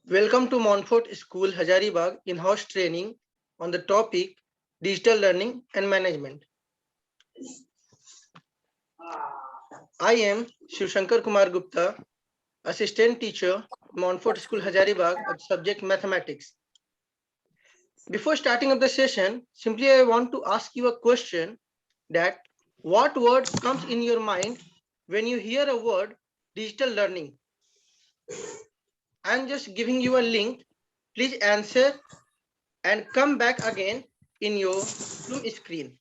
Welcome to Montfort School Hazaribag in-house training on the topic digital learning and management. I am Shivshankar Kumar Gupta, assistant teacher, Montfort School Hazaribag of subject mathematics. Before starting up the session, simply I want to ask you a question that what word comes in your mind when you hear a word digital learning? I am just giving you a link. Please answer and come back again in your Zoom screen.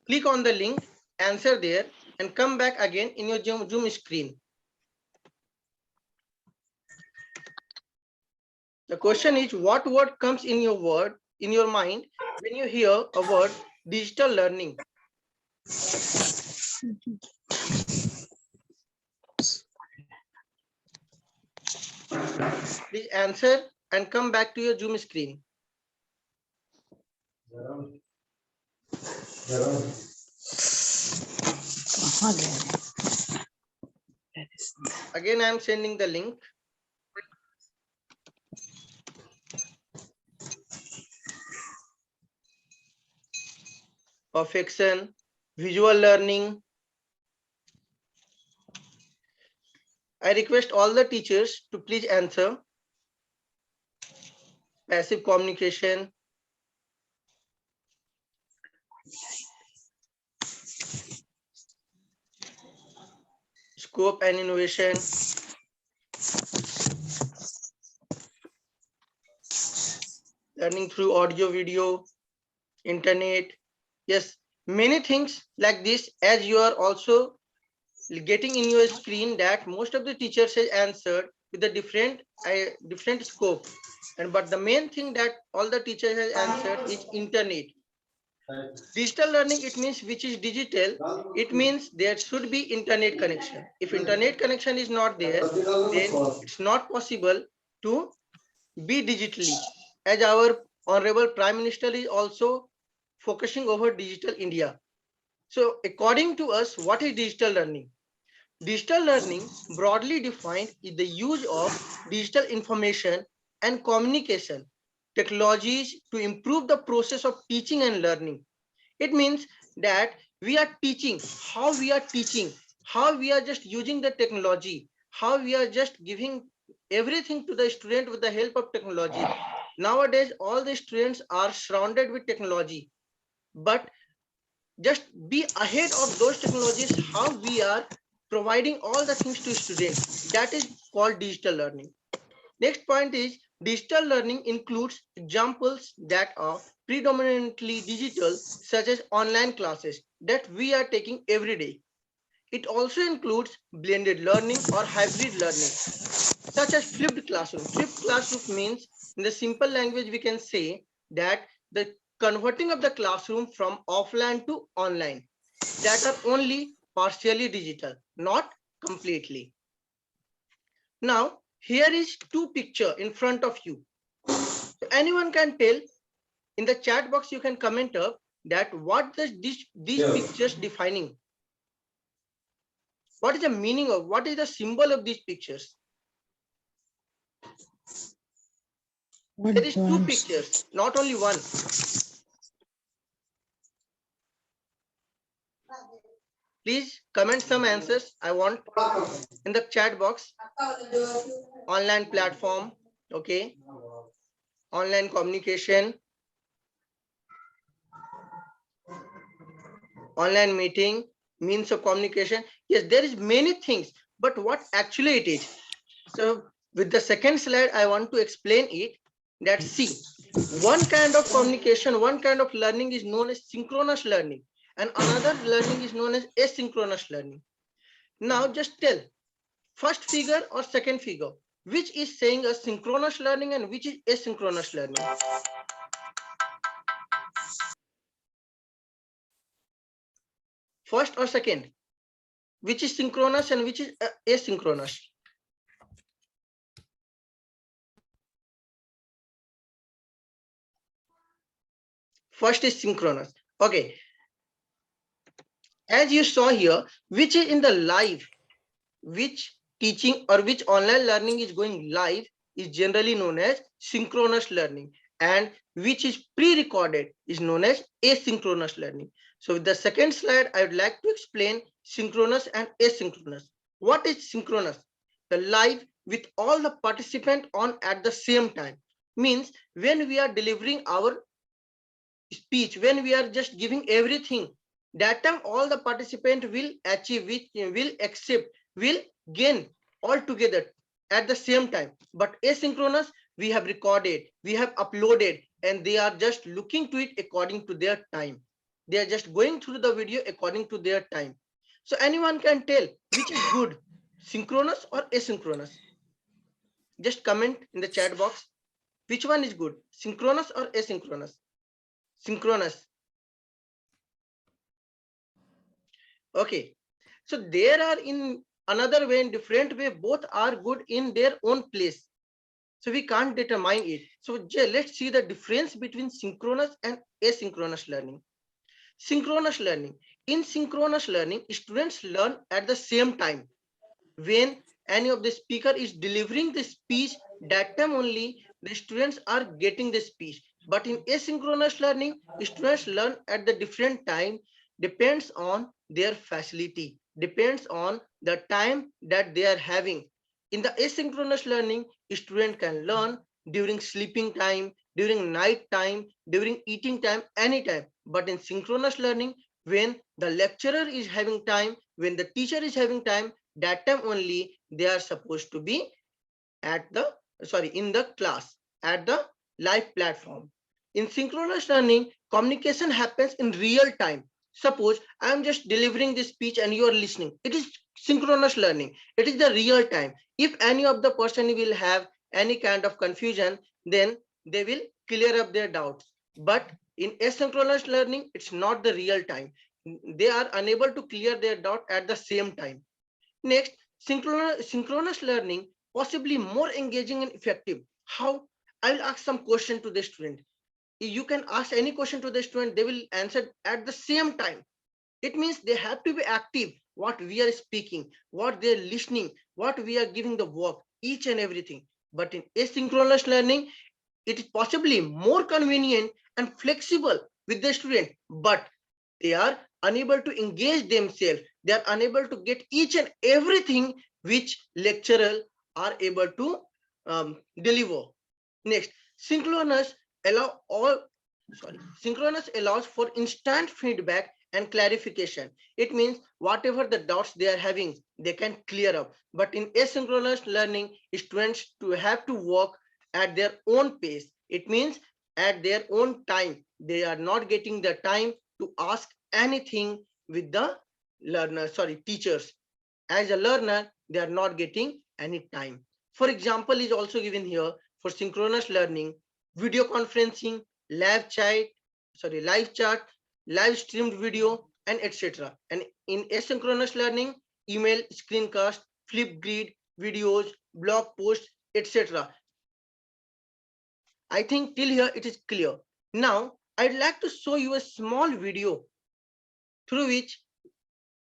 Click on the link, answer there, and come back again in your Zoom screen. The question is, what word comes in your mind when you hear a word digital learning? Please answer and come back to your Zoom screen. Again, I am sending the link. Perfection, visual learning. I request all the teachers to please answer. Passive communication. Scope and innovation. Learning through audio, video, internet. Yes, many things like this, as you are also getting in your screen that most of the teachers has answered with a different scope, and but the main thing that all the teachers has answered is internet. Digital learning, it means which is digital, it means there should be internet connection. If internet connection is not there, then it's not possible to be digitally, as our honorable Prime Minister is also focusing over digital India. So according to us, what is digital learning? Digital learning, broadly defined, is the use of digital information and communication technologies to improve the process of teaching and learning. It means that we are teaching, how we are teaching, how we are just using the technology, how we are just giving everything to the student with the help of technology. Nowadays, all the students are surrounded with technology, but just be ahead of those technologies, how we are providing all the things to students. That is called digital learning. Next point is digital learning includes examples that are predominantly digital, such as online classes that we are taking every day. It also includes blended learning or hybrid learning, such as flipped classroom. Flipped classroom means, in the simple language, we can say that the converting of the classroom from offline to online, that are only partially digital, not completely. Now, here is two picture in front of you. Anyone can tell in the chat box, you can comment up that what does these pictures defining? What is the meaning of, what is the symbol of these pictures? There is two pictures, not only one. Please comment some answers. I want in the chat box. Online platform, okay. Online communication, online meeting, means of communication. Yes, there is many things, but what actually it is. So with the second slide, I want to explain it, that see, one kind of communication, one kind of learning is known as synchronous learning, and another learning is known as asynchronous learning. Now just tell, first figure or second figure, which is saying a synchronous learning and which is asynchronous learning? First or second, which is synchronous and which is asynchronous? First is synchronous. Okay. As you saw here, which is in the live, which teaching or which online learning is going live, is generally known as synchronous learning, and which is pre-recorded is known as asynchronous learning. So with the second slide, I would like to explain synchronous and asynchronous. What is synchronous? The live with all the participants on at the same time. Means when we are delivering our speech, when we are just giving everything, that time all the participant will achieve, which will accept, will gain all together at the same time. But asynchronous, we have recorded, we have uploaded, and they are just looking to it according to their time. They are just going through the video according to their time. So anyone can tell which is good, synchronous or asynchronous? Just comment in the chat box. Which one is good, synchronous or asynchronous? Synchronous. Okay, so there are in another way, in different way, both are good in their own place. So we can't determine it. So let's see the difference between synchronous and asynchronous learning. Synchronous learning. In synchronous learning, students learn at the same time. When any of the speaker is delivering the speech, that time only the students are getting the speech. But in asynchronous learning, students learn at the different time, depends on their facility, depends on the time that they are having. In the asynchronous learning, student can learn during sleeping time, during night time, during eating time, anytime. But in synchronous learning, when the lecturer is having time, when the teacher is having time, that time only they are supposed to be at the in the class, at the live platform. In synchronous learning, communication happens in real time. Suppose I am just delivering this speech and you are listening, it is synchronous learning, it is the real time. If any of the person will have any kind of confusion, then they will clear up their doubts. But in asynchronous learning, it's not the real time, they are unable to clear their doubt at the same time. Next, synchronous learning, possibly more engaging and effective. How? I will ask some question to the student. You can ask any question to the student, they will answer at the same time. It means they have to be active, what we are speaking, what they are listening, what we are giving the work, each and everything. But in asynchronous learning, it is possibly more convenient and flexible with the student, but they are unable to engage themselves, they are unable to get each and everything which lecturer are able to deliver. Next, synchronous allow all synchronous allows for instant feedback and clarification. It means whatever the doubts they are having, they can clear up. But in asynchronous learning, students to have to work at their own pace. It means at their own time. They are not getting the time to ask anything with the learner, teachers. As a learner, they are not getting any time. For example, is also given here for synchronous learning, video conferencing, live chat, live streamed video, and etc. And in asynchronous learning, email, screencast, flip grid, videos, blog posts, etc. I think till here it is clear. Now, I'd like to show you a small video through which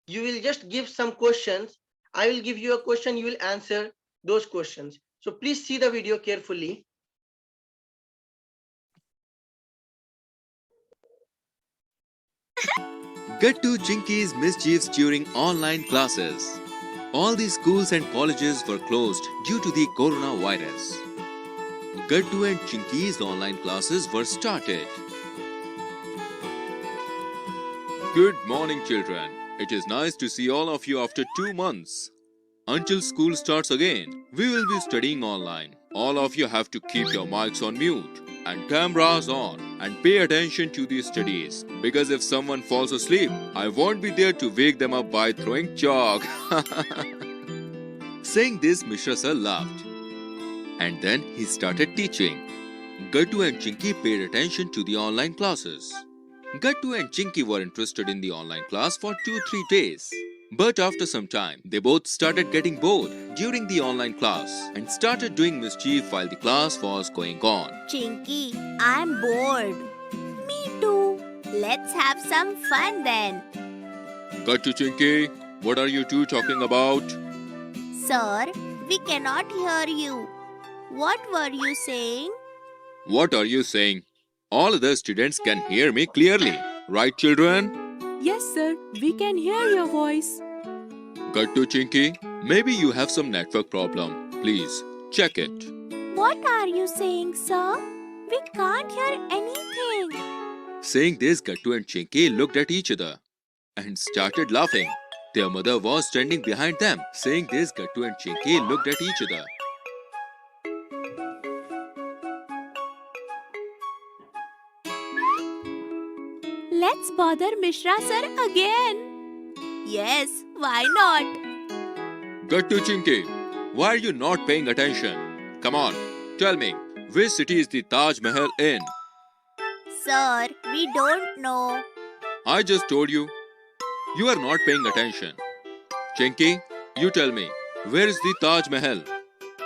you will just give some questions. I will give you a question, you will answer those questions. So please see the video carefully. Get to Chinky's mischiefs during online classes. All the schools and colleges were closed due to the coronavirus. Gattu and Chinky's online classes were started. Good morning, children. It is nice to see all of you after 2 months. Until school starts again, we will be studying online. All of you have to keep your mics on mute and cameras on and pay attention to the studies, because if someone falls asleep, I won't be there to wake them up by throwing chalk. Saying this, Mishra sir laughed. And then he started teaching. Gattu and Chinky paid attention to the online classes. Gattu and Chinky were interested in the online class for 2-3 days. But after some time, they both started getting bored during the online class and started doing mischief while the class was going on. Chinky, I'm bored. Me too. Let's have some fun then. Gattu, Chinky, what are you two talking about? Sir, we cannot hear you. What were you saying? What are you saying? All other students can hear me clearly. Right, children? Yes, sir, we can hear your voice. Good to Chinky. Maybe you have some network problem. Please check it. What are you saying, sir? We can't hear anything. Saying this, Gattu and Chinky looked at each other and started laughing. Their mother was standing behind them. Saying this, Gattu and Chinky looked at each other. Let's bother Mishra sir again. Yes, why not? Gattu Chinky, why are you not paying attention? Come on, tell me, which city is the Taj Mahal in? Sir, we don't know. I just told you. You are not paying attention. Chinky, you tell me, where is the Taj Mahal?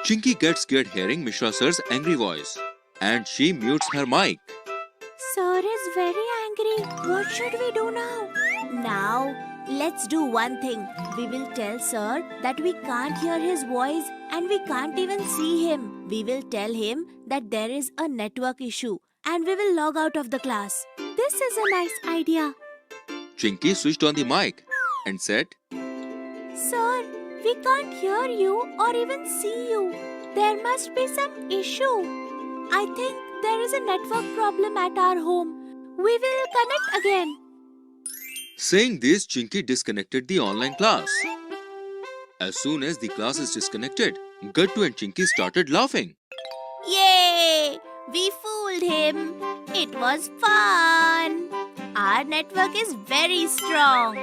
Chinky gets scared hearing Mishra sir's angry voice and she mutes her mic. Sir is very angry. What should we do now? Now, let's do one thing. We will tell sir that we can't hear his voice and we can't even see him. We will tell him that there is a network issue and we will log out of the class. This is a nice idea. Chinky switched on the mic and said, Sir, we can't hear you or even see you. There must be some issue. I think there is a network problem at our home. We will connect again. Saying this, Chinky disconnected the online class. As soon as the class is disconnected, Gattu and Chinky started laughing. Yay! We fooled him. It was fun. Our network is very strong.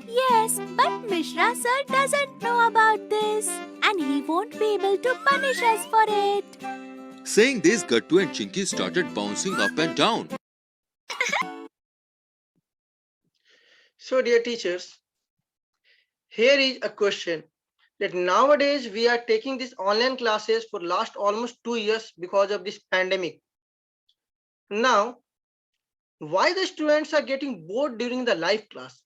Yes, but Mishra sir doesn't know about this and he won't be able to punish us for it. Saying this, Gattu and Chinky started bouncing up and down. So, dear teachers, here is a question that nowadays we are taking these online classes for last almost 2 years because of this pandemic. Now, why the students are getting bored during the live class?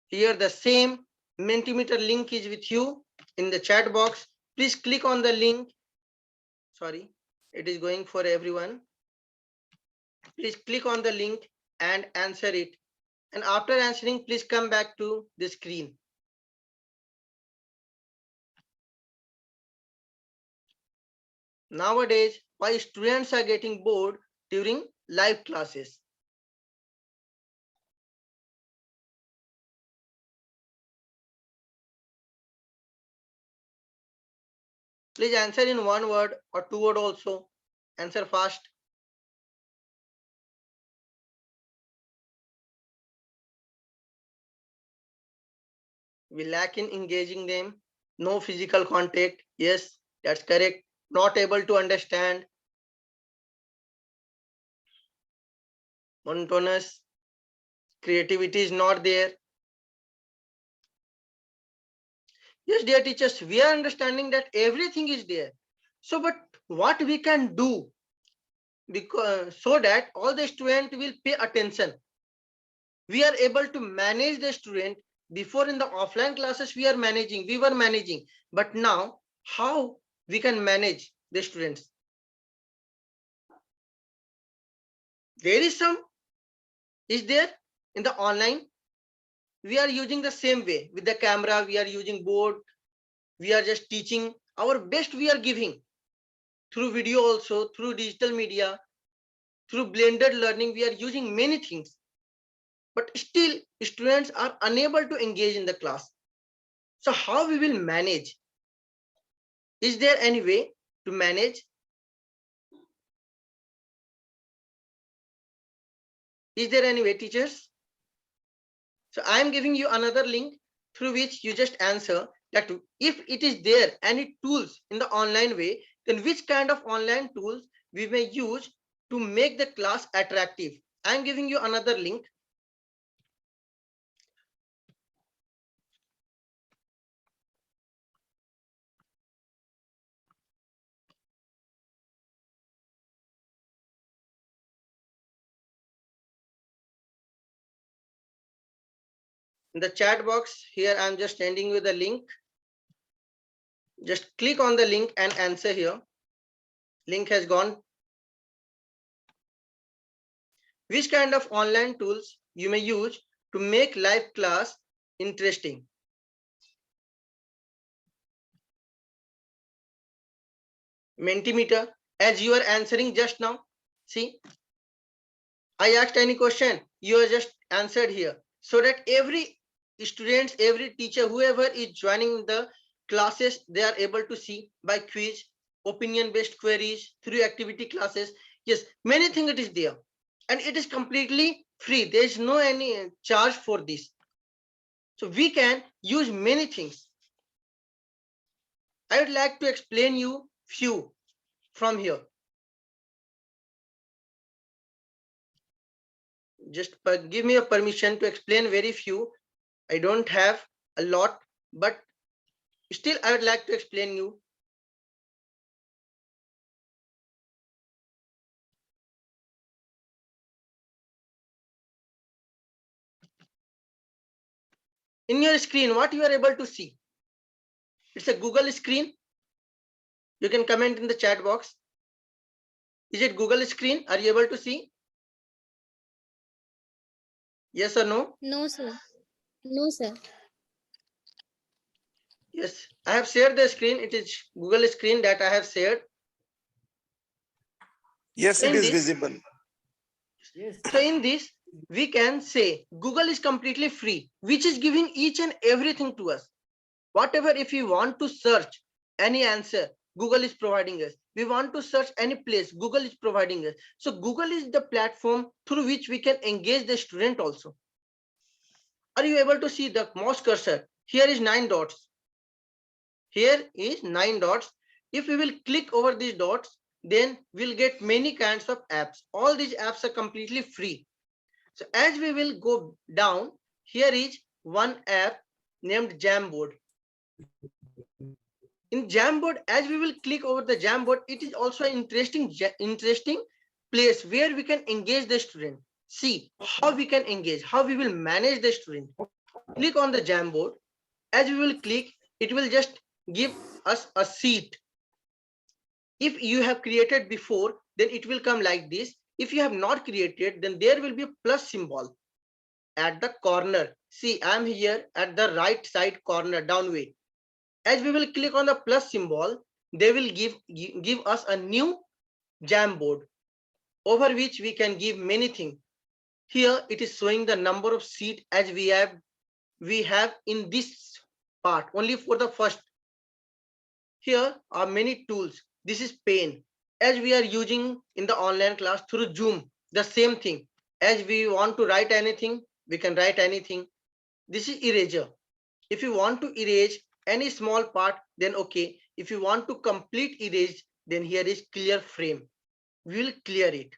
Here the same Mentimeter link is with you in the chat box. Please click on the link. Sorry, it is going for everyone. Please click on the link and answer it. And after answering, please come back to the screen. Nowadays, why students are getting bored during live classes? Please answer in one word or two word also. Answer fast. We lack in engaging them. No physical contact. Yes, that's correct. Not able to understand. Monotonous. Creativity is not there. Yes, dear teachers, we are understanding that everything is there. So, but what we can do because so that all the student will pay attention. We are able to manage the student. Before in the offline classes we were managing, but now how we can manage the students? There is some is there in the online. We are using the same way with the camera. We are using board. We are just teaching our best. We are giving through video also, through digital media, through blended learning. We are using many things, but still students are unable to engage in the class. So how we will manage? Is there any way to manage? Is there any way, teachers? So I am giving you another link through which you just answer that if it is there any tools in the online way, then which kind of online tools we may use to make the class attractive. I am giving you another link. In the chat box here, I'm just sending you the link. Just click on the link and answer here. Link has gone. Which kind of online tools you may use to make live class interesting? Mentimeter, as you are answering just now. See, I asked any question, you are just answered here. So that every students, every teacher, whoever is joining the classes, they are able to see by quiz, opinion-based queries, through activity classes. Yes, many things it is there. And it is completely free. There is no any charge for this. So we can use many things. I would like to explain you few from here. Just give me a permission to explain very few. I don't have a lot, but still I would like to explain you. In your screen, what you are able to see? It's a Google screen. You can comment in the chat box. Is it Google screen? Are you able to see? Yes or no? No, sir. No, sir. Yes, I have shared the screen. It is Google screen that I have shared. Yes, So it in is this, visible. so in this, we can say Google is completely free, which is giving each and everything to us. Whatever, if we want to search any answer, Google is providing us. We want to search any place, Google is providing us. So Google is the platform through which we can engage the student also. Are you able to see the mouse cursor? Here is 9 dots. Here is 9 dots. If we will click over these dots, then we'll get many kinds of apps. All these apps are completely free. So as we will go down, here is one app named Jamboard. In Jamboard, as we will click over the Jamboard, it is also an interesting place where we can engage the student. See how we can engage, how we will manage the student. Click on the Jamboard. As we will click, it will just give us a seat. If you have created before, then it will come like this. If you have not created, then there will be a plus symbol at the corner. See, I am here at the right side corner, down way. As we will click on the plus symbol, they will give us a new Jamboard over which we can give many things. Here it is showing the number of seats as we have in this part only for the first. Here are many tools. This is pen, as we are using in the online class through Zoom. The same thing, as we want to write anything, we can write anything. This is eraser. If you want to erase any small part, then okay. If you want to complete erase, then here is clear frame. We will clear it.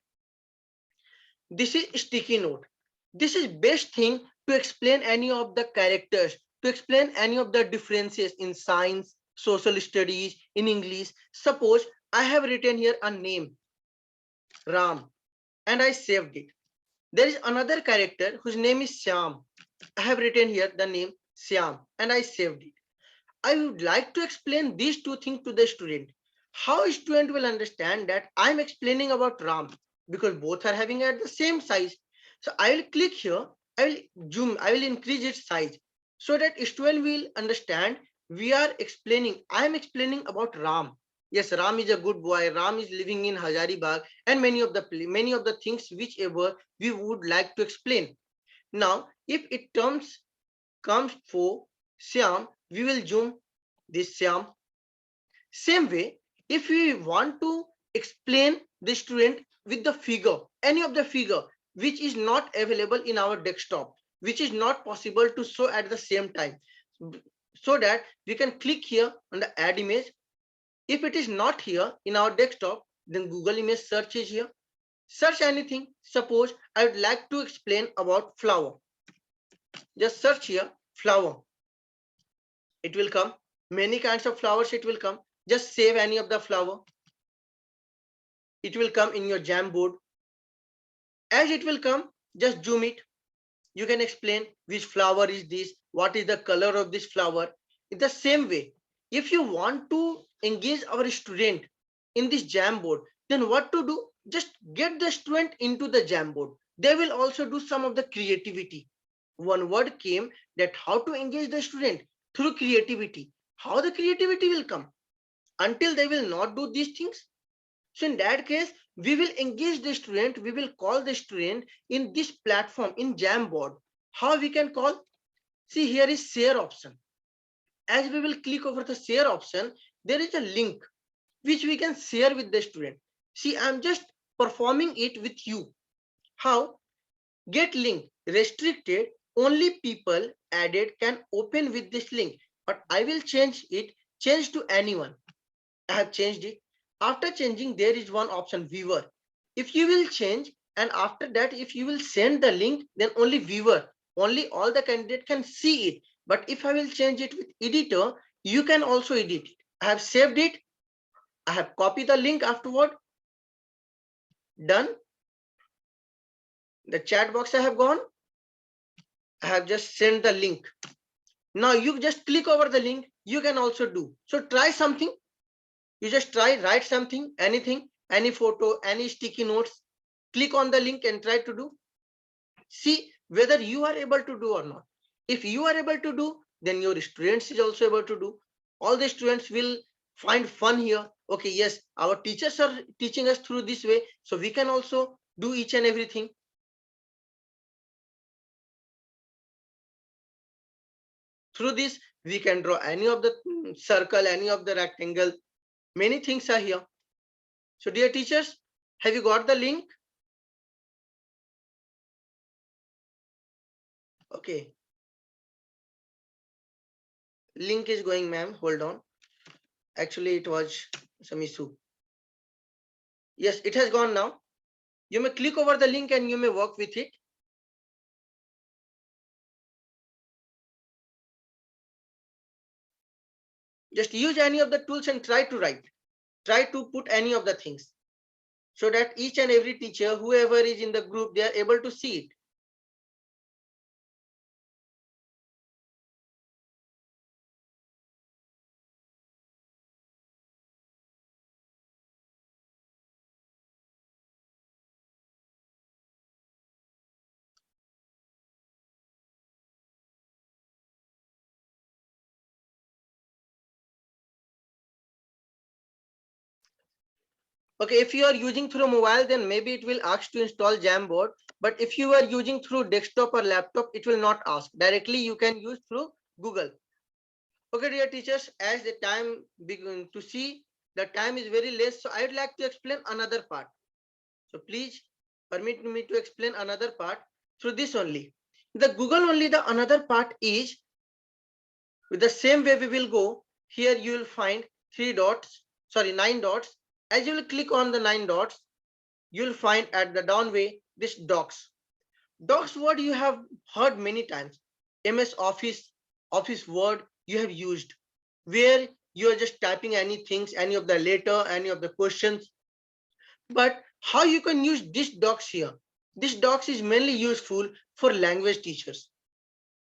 This is sticky note. This is best thing to explain any of the characters, to explain any of the differences in science, social studies, in English. Suppose I have written here a name, Ram, and I saved it. There is another character whose name is Syam. I have written here the name Syam and I saved it. I would like to explain these two things to the student. How a student will understand that I'm explaining about Ram, because both are having at the same size. So I will click here, I will zoom, I will increase its size so that a student will understand we are explaining, I'm explaining about Ram. Yes, Ram is a good boy. Ram is living in Hazaribag and many of the things whichever we would like to explain. Now, if it comes for Syam, we will zoom this Syam. Same way, if we want to explain the student with the figure, any of the figure which is not available in our desktop, which is not possible to show at the same time, so that we can click here on the add image. If it is not here in our desktop, then Google image search is here. Search anything. Suppose I would like to explain about flower. Just search here flower. It will come. Many kinds of flowers it will come. Just save any of the flower. It will come in your Jamboard. As it will come, just zoom it. You can explain which flower is this, what is the color of this flower. In the same way, if you want to engage our student in this Jamboard, then what to do? Just get the student into the Jamboard. They will also do some of the creativity. One word came that how to engage the student through creativity. How the creativity will come? Until they will not do these things. So in that case, we will engage the student, we will call the student in this platform, in Jamboard. How we can call? See, here is share option. As we will click over the share option, there is a link which we can share with the student. See, I'm just performing it with you. How? Get link restricted, only people added can open with this link, but I will change it, change to anyone. I have changed it. After changing, there is one option, viewer. If you will change, and after that, if you will send the link, then only viewer, only all the candidate can see it. But if I will change it with editor, you can also edit it. I have saved it. I have copied the link afterward. Done. The chat box I have gone. I have just sent the link. Now you just click over the link. You can also do. So try something. You just try, write something, anything, any photo, any sticky notes. Click on the link and try to do. See whether you are able to do or not. If you are able to do, then your students is also able to do. All the students will find fun here. Okay, yes, our teachers are teaching us through this way, so we can also do each and everything. Through this, we can draw any of the circle, any of the rectangle. Many things are here. So dear teachers, have you got the link? Okay. Link is going, ma'am. Hold on. Actually, it was some issue. Yes, it has gone now. You may click over the link and you may work with it. Just use any of the tools and try to write. Try to put any of the things so that each and every teacher, whoever is in the group, they are able to see it. Okay, if you are using through mobile, then maybe it will ask to install Jamboard. But if you are using through desktop or laptop, it will not ask. Directly you can use through Google. Okay, dear teachers, as the time begin to see, the time is very less. So I would like to explain another part. So please permit me to explain another part through this only. The Google only, the another part is with the same way we will go. Here you will find 9 dots. As you will click on the 9 dots, you will find at the down way this docs. Docs word you have heard many times. MS Office, Office Word you have used, where you are just typing anything, any of the letter, any of the questions. But how you can use this docs here? This docs is mainly useful for language teachers.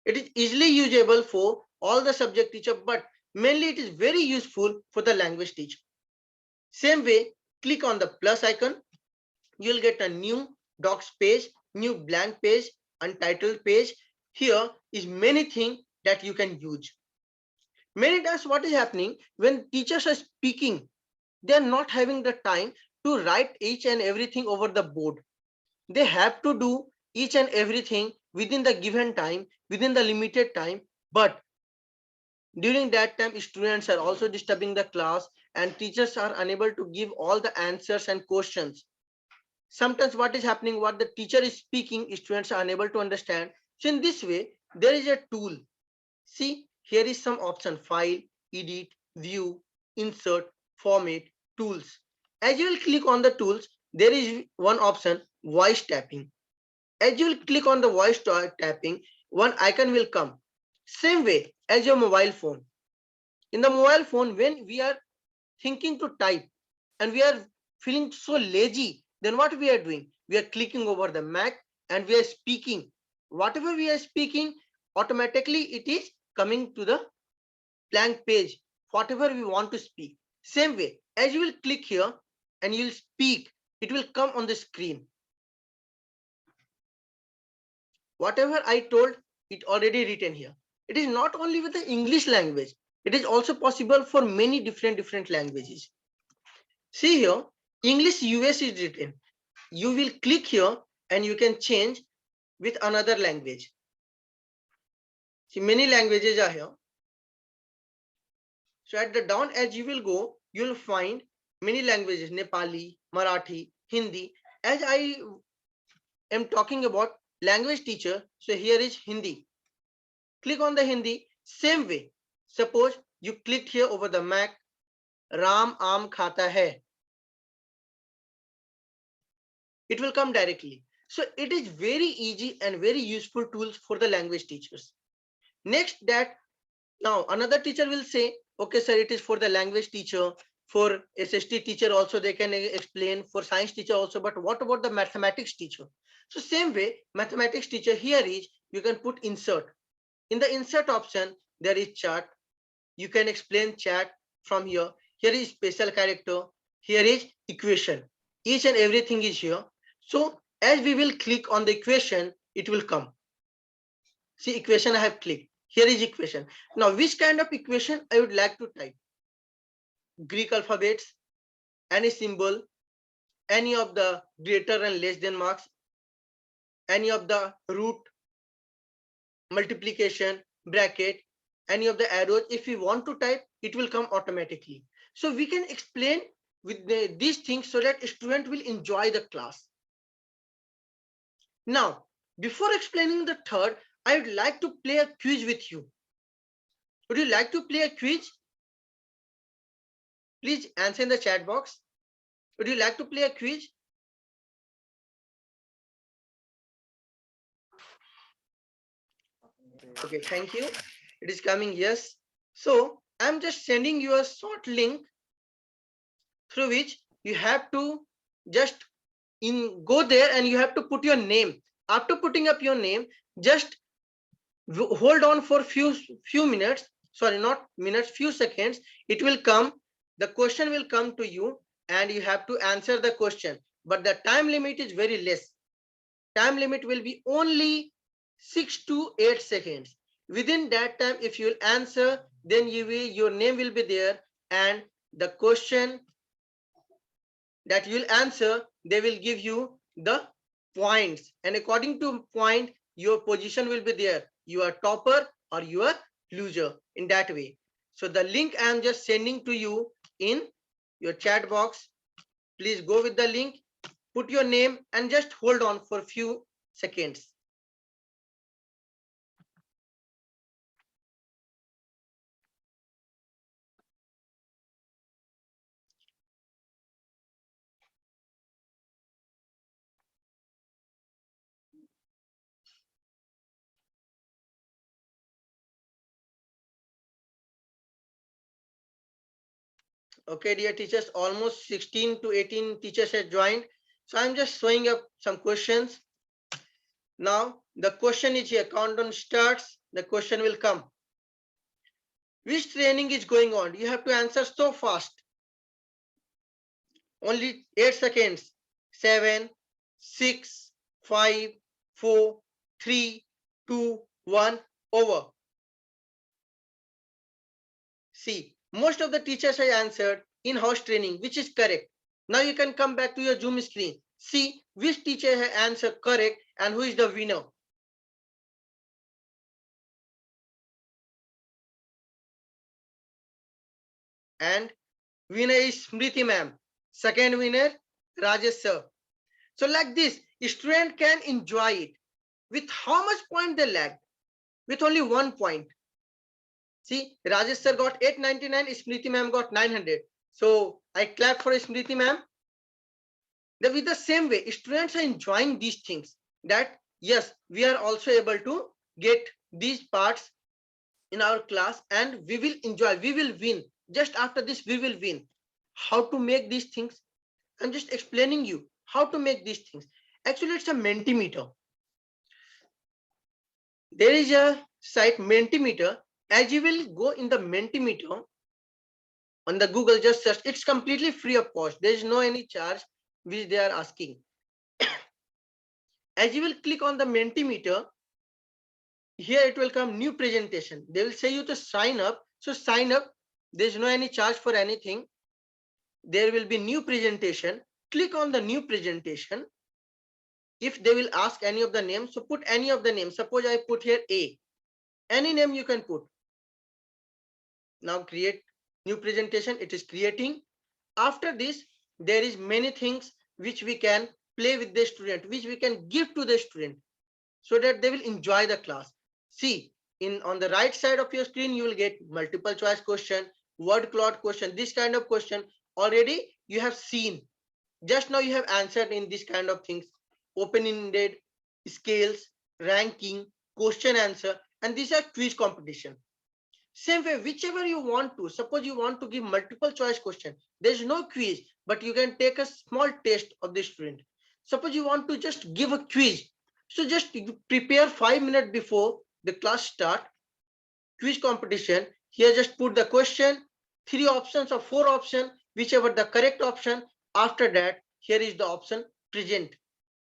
It is easily usable for all the subject teacher, but mainly it is very useful for the language teacher. Same way, click on the plus icon. You'll get a new docs page, new blank page, untitled page. Here is many things that you can use. Many times what is happening when teachers are speaking, they are not having the time to write each and everything over the board. They have to do each and everything within the given time, within the limited time. But during that time, students are also disturbing the class and teachers are unable to give all the answers and questions. Sometimes what is happening, what the teacher is speaking, students are unable to understand. So in this way, there is a tool. See, here is some option: file, edit, view, insert, format, tools. As you will click on the tools, there is one option, voice tapping. As you will click on the voice tapping, one icon will come. Same way as your mobile phone. In the mobile phone, when we are thinking to type and we are feeling so lazy, then what we are doing? We are clicking over the Mac and we are speaking. Whatever we are speaking, automatically it is coming to the blank page, whatever we want to speak. Same way, as you will click here, and you'll speak, it will come on the screen. Whatever I told, it already written here. It is not only with the English language, it is also possible for many different languages. See here, English US is written. You will click here and you can change with another language. See, many languages are here. So at the down as you will go, you will find many languages: Nepali, Marathi, Hindi. As I am talking about language teacher, so here is Hindi. Click on the Hindi. Same way. Suppose you clicked here over the Mac. Ram aam khata hai. It will come directly. So it is very easy and very useful tools for the language teachers. Next, that now another teacher will say, okay sir, it is for the language teacher, for SST teacher also they can explain, for science teacher also, but what about the mathematics teacher? So same way, mathematics teacher, here is you can put insert. In the insert option there is chart. You can explain chat from here. Here is special character. Here is equation. Each and everything is here. So as we will click on the equation, it will come. See, equation I have clicked. Here is equation. Now, which kind of equation I would like to type? Greek alphabets, any symbol, any of the greater and less than marks, any of the root, multiplication, bracket, any of the arrows. If we want to type, it will come automatically. So we can explain with these things so that a student will enjoy the class. Now, before explaining the third, I would like to play a quiz with you. Would you like to play a quiz? Please answer in the chat box. Would you like to play a quiz? Okay, thank you. It is coming, yes. So I'm just sending you a short link through which you have to just go there and you have to put your name. After putting up your name, just hold on for few minutes. Sorry, not minutes, few seconds. It will come. The question will come to you and you have to answer the question. But the time limit is very less. Time limit will be only 6 to 8 seconds. Within that time, if you will answer, then your name will be there and the question that you will answer, they will give you the points. And according to point, your position will be there. You are topper or you are loser in that way. So the link I am just sending to you in your chat box. Please go with the link, put your name and just hold on for a few seconds. Okay, dear teachers, almost 16 to 18 teachers have joined. So I'm just showing up some questions. Now the question is here. Countdown starts. The question will come. Which training is going on? You have to answer so fast. Only 8 seconds. 7, 6, 5, 4, 3, 2, 1, over. See, most of the teachers have answered in-house training, which is correct. Now you can come back to your Zoom screen. See which teacher has answered correct and who is the winner. And winner is Smriti ma'am. Second winner, Rajesh sir. So like this, student can enjoy it. With how much point they lacked? With only 1 point. See, Rajesh sir got 899, Smriti ma'am got 900. So I clap for Smriti ma'am. With the same way, students are enjoying these things. That yes, we are also able to get these parts in our class and we will enjoy, we will win. Just after this, we will win. How to make these things? I'm just explaining you how to make these things. Actually, it's a Mentimeter. There is a site Mentimeter. As you will go in the Mentimeter, on the Google, just search. It's completely free of cost. There is no any charge which they are asking. As you will click on the Mentimeter, here it will come new presentation. They will say you to sign up. So sign up. There's no any charge for anything. There will be new presentation. Click on the new presentation. If they will ask any of the names, so put any of the names. Suppose I put here A. Any name you can put. Now create new presentation. It is creating. After this, there is many things which we can play with the student, which we can give to the student so that they will enjoy the class. See, on the right side of your screen, you will get multiple choice question, word cloud question, this kind of question. Already you have seen. Just now you have answered in this kind of things, open-ended, scales, ranking, question answer, and these are quiz competition. Same way, whichever you want to, suppose you want to give multiple choice question, there's no quiz, but you can take a small test of the student. Suppose you want to just give a quiz, so just prepare 5 minutes before the class start. Quiz competition, here just put the question, 3 options or 4 options, whichever the correct option. After that, here is the option present.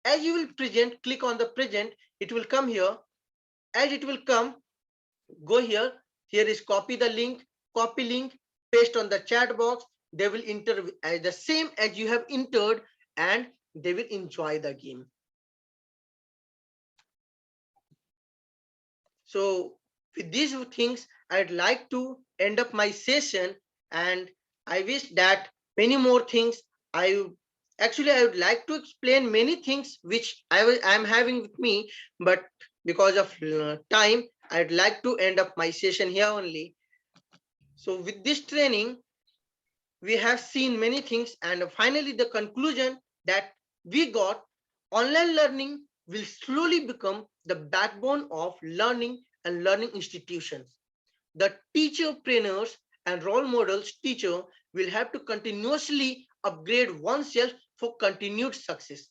As you will present, click on the present, it will come here. As it will come, go here. Here is copy the link, copy link, paste on the chat box. They will enter as the same as you have entered, and they will enjoy the game. So with these things, I'd like to end up my session, and I wish that many more things I would like to explain many things which I'm having with me, but because of time, I'd like to end up my session here only. So with this training, we have seen many things, and finally the conclusion that we got, online learning will slowly become the backbone of learning and learning institutions. The teacherpreneurs and role models teacher will have to continuously upgrade oneself for continued success.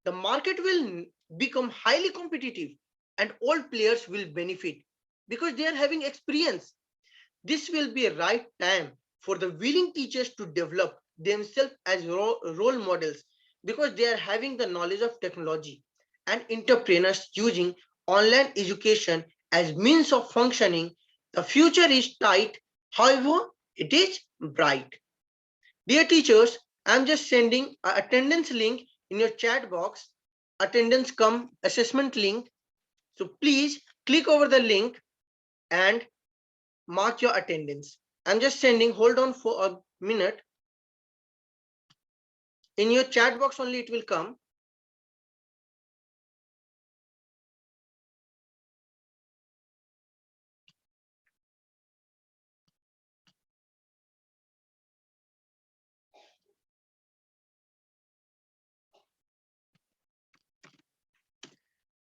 The market will become highly competitive, and old players will benefit because they are having experience. This will be a right time for the willing teachers to develop themselves as role models because they are having the knowledge of technology, and entrepreneurs using online education as means of functioning. The future is tight, however, it is bright. Dear teachers, I'm just sending an attendance link in your chat box, attendance come assessment link. So please click over the link and mark your attendance. I'm just sending, hold on for a minute. In your chat box only it will come.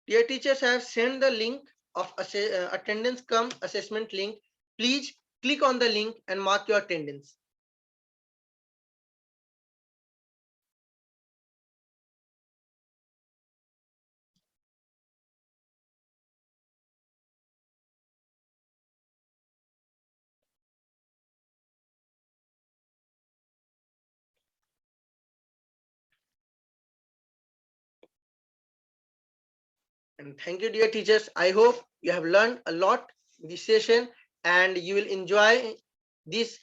Dear teachers, I have sent the link of attendance come assessment link. Please click on the link and mark your attendance. And thank you, dear teachers. I hope you have learned a lot in this session, and you will enjoy these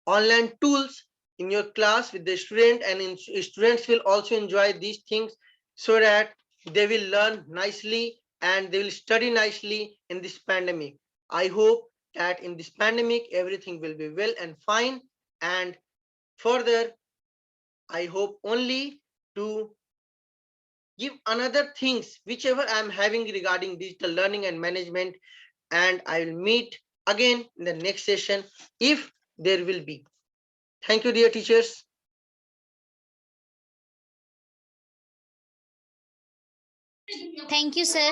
online tools in your class with the student, and students will also enjoy these things so that they will learn nicely and they will study nicely in this pandemic. I hope that in this pandemic everything will be well and fine, and further I hope only to give another things whichever I'm having regarding digital learning and management, and I will meet again in the next session if there will be. Thank you, dear teachers. Thank you, sir.